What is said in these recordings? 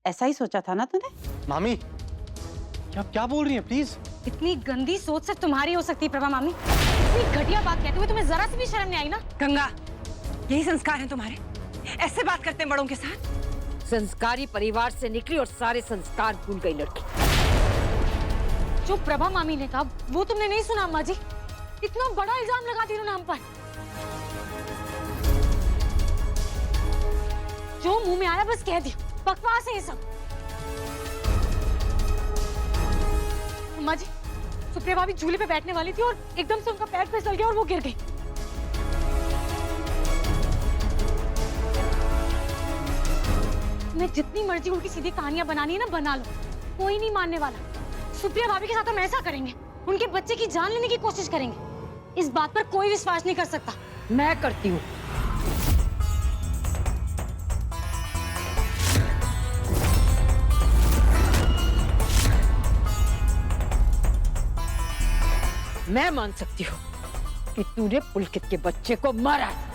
ऐसा ही सोचा था ना तूने? मामी आप क्या बोल रही हैं? प्लीज। इतनी गंदी सोच सिर्फ तुम्हारी हो सकती है प्रभा मामी। इतनी घटिया बात कहते हुए तुम्हें जरा सी भी शर्म नहीं आई ना? गंगा, यही संस्कार हैं तुम्हारे? ऐसे बात करते हैं बड़ों के साथ? संस्कारी परिवार से निकली और सारे संस्कार भूल गई लड़की। जो प्रभा मामी ने कहा वो तुमने नहीं सुना अम्मा जी? इतना बड़ा इल्जाम लगा दिया उन्होंने हम पर। जो मुंह में आया बस कह दिया, बकवास है ये सब। अम्मा जी, सुप्रिया भाभी झूले पे बैठने वाली थी और एकदम से उनका पैर फिसल गया और वो गिर गई। मैं जितनी मर्जी उल्टी सीधी कहानियां बनानी है ना बना लो, कोई नहीं मानने वाला। सुप्रिया भाभी के साथ हम ऐसा करेंगे, उनके बच्चे की जान लेने की कोशिश करेंगे। इस बात पर कोई विश्वास नहीं कर सकता। मैं करती हूँ। मैं मान सकती हूँ कि तूने पुलकित के बच्चे को मारा है।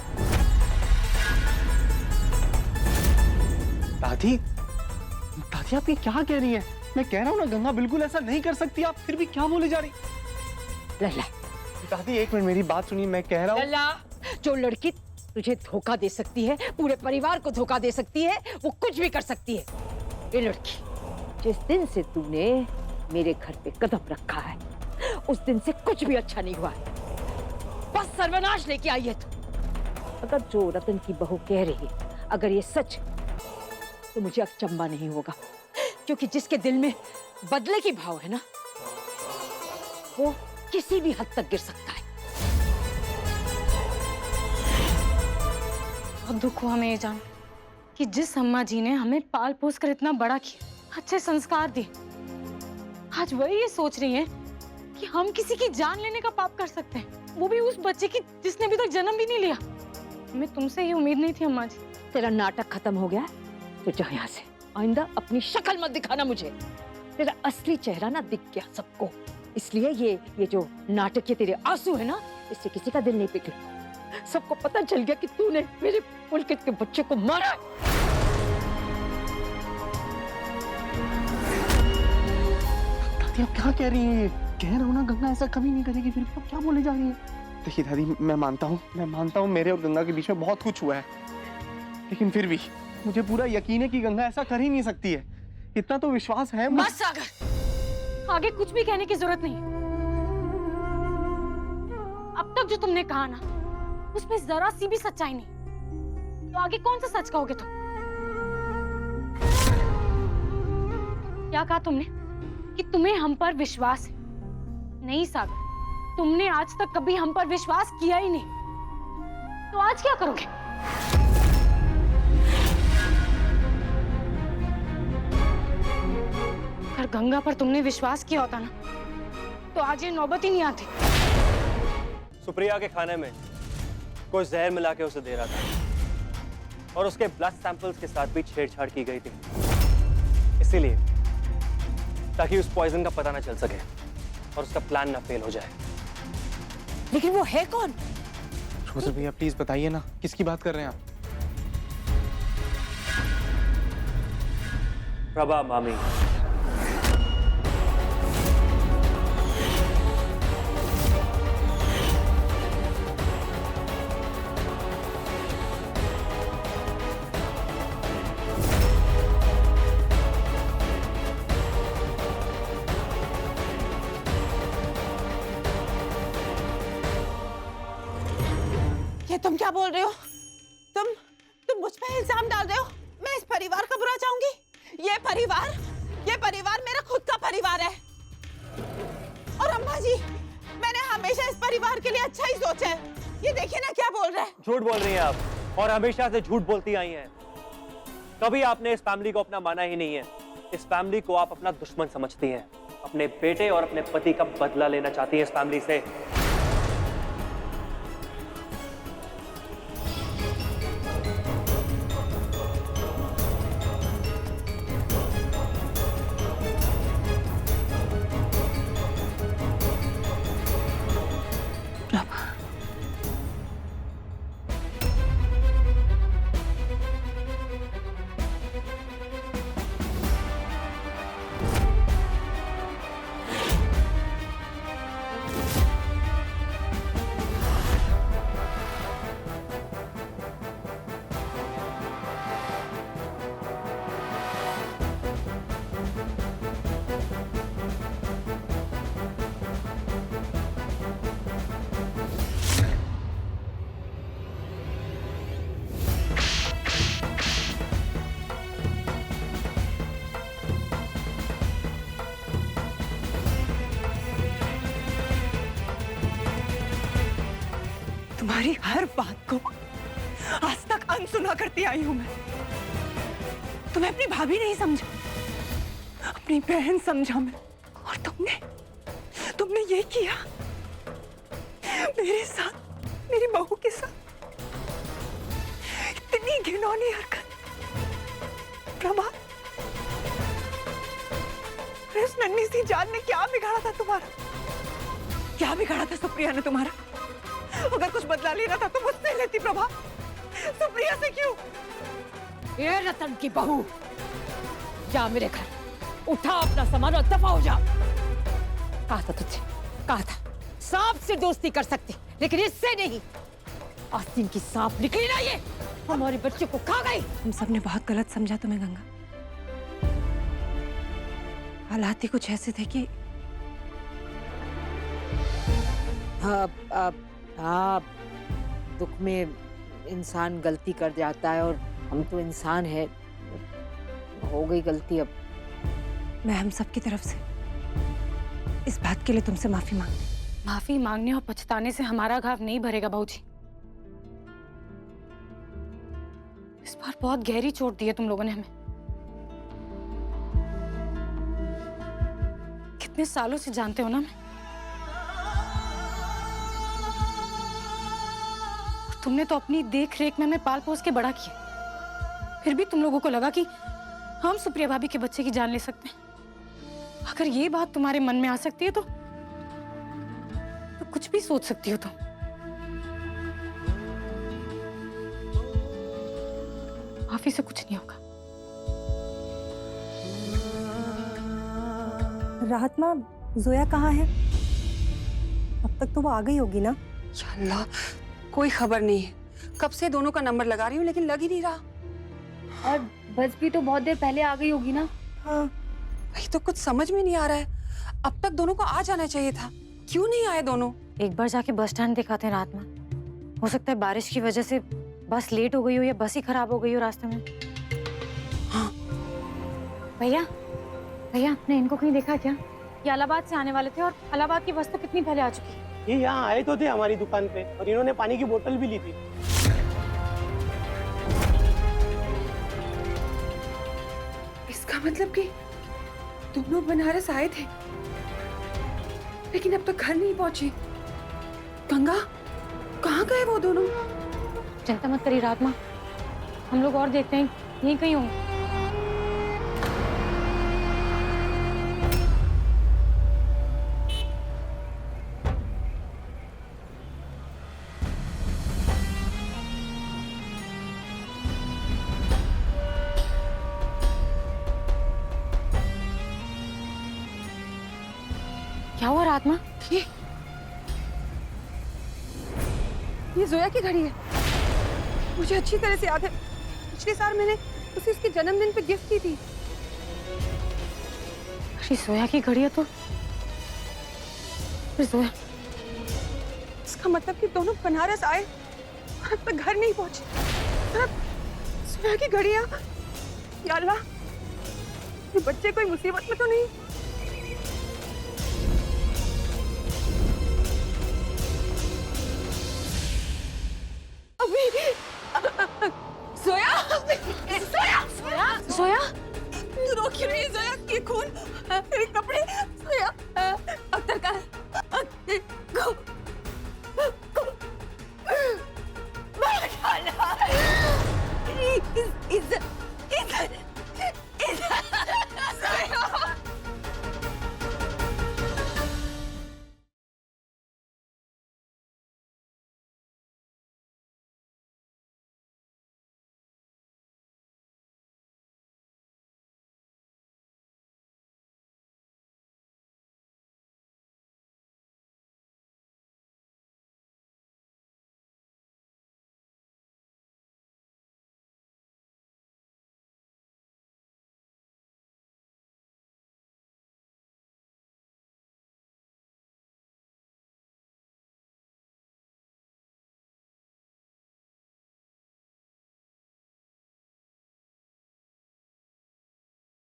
दादी दादी आप ये क्या कह रही हैं? मैं कह रहा हूँ ना गंगा बिल्कुल ऐसा नहीं कर सकती, आप फिर भी क्या बोले जा रही? लल्ला, दादी एक मिनट मेरी बात सुनिए, मैं कह रहा हूँ। लल्ला, जो लड़की तुझे धोखा दे सकती है, पूरे परिवार को धोखा दे सकती है, वो कुछ भी कर सकती है। ये लड़की, जिस दिन से तूने मेरे घर पे कदम रखा है, उस दिन से कुछ भी अच्छा नहीं हुआ है। बस सर्वनाश लेके आई है तू। अगर जो रतन की बहू कह रही है अगर ये सच, तो मुझे अचंभा नहीं होगा, क्योंकि जिसके दिल में बदले की भाव है ना, वो किसी भी हद तक गिर सकता है। बहुत दुख हुआ हमें ये जान कि जिस अम्मा जी ने हमें पाल पोस कर इतना बड़ा किया, अच्छे संस्कार दिए, आज वही ये सोच रही है कि हम किसी की जान लेने का पाप कर सकते हैं, वो भी उस बच्चे की जिसने अभी तक जन्म भी नहीं लिया। हमें तुमसे ये उम्मीद नहीं थी अम्मा जी। तेरा नाटक खत्म हो गया है, तो जा यहाँ से। आइंदा अपनी शक्ल मत दिखाना मुझे। तेरा असली चेहरा ना दिख गया सबको, इसलिए ये जो नाटक के तेरे आंसू है ना, इससे किसी का दिल नहीं पिघला। सबको पता चल गया कि तूने मेरे पुलकित के बच्चे को मारा। दादी आप क्या कह रही हैं? कह रहा हूँ ना गंगा ऐसा कभी नहीं करेगी, फिर आप क्या बोले जा रही हैं? देखिए दादी मैं मानता हूँ मेरे और गंगा के बीच में बहुत कुछ हुआ है, लेकिन फिर भी मुझे पूरा यकीन है कि गंगा ऐसा कर ही नहीं सकती है। इतना तो विश्वास है। बस सागर, आगे कुछ भी कहने की जरूरत नहीं। अब तक जो तुमने कहा ना, उसमें जरा सी भी सच्चाई नहीं, तो आगे कौन सा सच कहोगे तुम? क्या कहा तुमने कि तुम्हें हम पर विश्वास है? नहीं सागर, तुमने आज तक कभी हम पर विश्वास किया ही नहीं, तो आज क्या करोगे? अगर गंगा पर तुमने विश्वास किया होता ना, तो आज ये नौबत ही नहीं आती। सुप्रिया के खाने में कोई जहर मिला के उसे दे रहा था और उसके ब्लड सैंपल्स के साथ भी छेड़छाड़ की गई थी, इसीलिए ताकि उस पॉइजन का पता ना चल सके और उसका प्लान ना फेल हो जाए। लेकिन वो है कौन? रोजर भैया प्लीज बताइए ना, किसकी बात कर रहे हैं आप? प्रभा मामी। ये तुम क्या बोल रहे हो? तुम मुझ पे इल्जाम डाल रहे हो? मैं इस परिवार का बुरा चाहूंगी? ये परिवार मेरा खुद का परिवार है। और अम्मा जी, मैंने हमेशा इस परिवार के लिए अच्छा ही सोचा है। ये देखिए ना क्या बोल रहा है। झूठ बोल रही हैं आप, और हमेशा से झूठ बोलती आई हैं। कभी आपने इस फैमिली को अपना माना ही नहीं है। इस फैमिली को आप अपना दुश्मन समझती हैं। अपने बेटे और अपने पति का बदला लेना चाहती हैं इस फैमिली से। तुम्हारी हर बात को आज तक अनसुना करती आई हूं मैं। तुम्हें अपनी भाभी नहीं समझा, अपनी बहन समझा मैं। और तुमने ये किया मेरे साथ, मेरी बहू के साथ। इतनी घिनौनी हरकत। प्रभा, उस नन्ही सी जान ने क्या बिगाड़ा था तुम्हारा? क्या बिगाड़ा था सुप्रिया ने तुम्हारा? अगर कुछ बदला लेना था तो मुझसे लेती प्रभा, सुप्रिया से क्यों? ये रतन की बहू, जा मेरे घर, उठा अपना सामान और दफा हो जा। कहा था तुझे, कहा था सांप से दोस्ती कर सकती, लेकिन इससे नहीं। आस्तीन की सांप निकली ना, ये हमारे बच्चे को खा गई। हम सब ने बहुत गलत समझा तुम्हें गंगा। हालात ही कुछ ऐसे थे कि हाँ, दुख में इंसान गलती कर जाता है, और हम तो इंसान है, हो गई गलती। अब मैं हम सब की तरफ से इस बात के लिए तुमसे माफी माफी मांगने और पछताने से हमारा घाव नहीं भरेगा बाबूजी। इस बार बहुत गहरी चोट दी है तुम लोगों ने हमें। कितने सालों से जानते हो ना मैं। तुमने तो अपनी देख रेख में हमें पाल पोस के बड़ा किया, फिर भी तुम लोगों को लगा कि हम सुप्रिया भाभी के बच्चे की जान ले सकते हैं। अगर ये बात तुम्हारे मन में आ सकती है तो कुछ भी सोच सकती हो तुम। माफी से कुछ नहीं होगा। राहत माँ, जोया कहाँ है? अब तक तो वो आ गई होगी ना? या अल्लाह, कोई खबर नहीं है। कब से दोनों का नंबर लगा रही हूँ लेकिन लग ही नहीं रहा। और बस भी तो बहुत देर पहले आ गई होगी ना। हाँ, वही तो कुछ समझ में नहीं आ रहा है। अब तक दोनों को आ जाना चाहिए था, क्यों नहीं आए दोनों? एक बार जाके बस स्टैंड दिखाते हैं रात में। हो सकता है बारिश की वजह से बस लेट हो गई हो या बस ही खराब हो गई हो रास्ते में। हाँ। भैया आपने इनको कहीं देखा क्या? ये इलाहाबाद से आने वाले थे और इलाहाबाद की बस तो कितनी पहले आ चुकी है। ये यहाँ आए तो थे हमारी दुकान पे, और इन्होंने पानी की बोतल भी ली थी। इसका मतलब कि दोनों बनारस आए थे लेकिन अब तक घर नहीं पहुंचे। गंगा, कहाँ गए वो दोनों? चिंता मत करिए रात माँ, हम लोग और देखते हैं, यहीं कहीं होंगे। क्या हुआ रात माँ? ये जोया की घड़ी है। मुझे अच्छी तरह से याद है, पिछले साल मैंने उसे उसके जन्मदिन पे गिफ्ट की थी। अरे जोया की घड़ी है तो फिर जोया। इसका मतलब कि दोनों बनारस आए और अब तक घर नहीं पहुंचे। जोया की घड़ियां, या अल्लाह, ये बच्चे कोई मुसीबत में तो नहीं? जोया रोक क्यों नहीं जोया? ये खून, मेरे कपड़े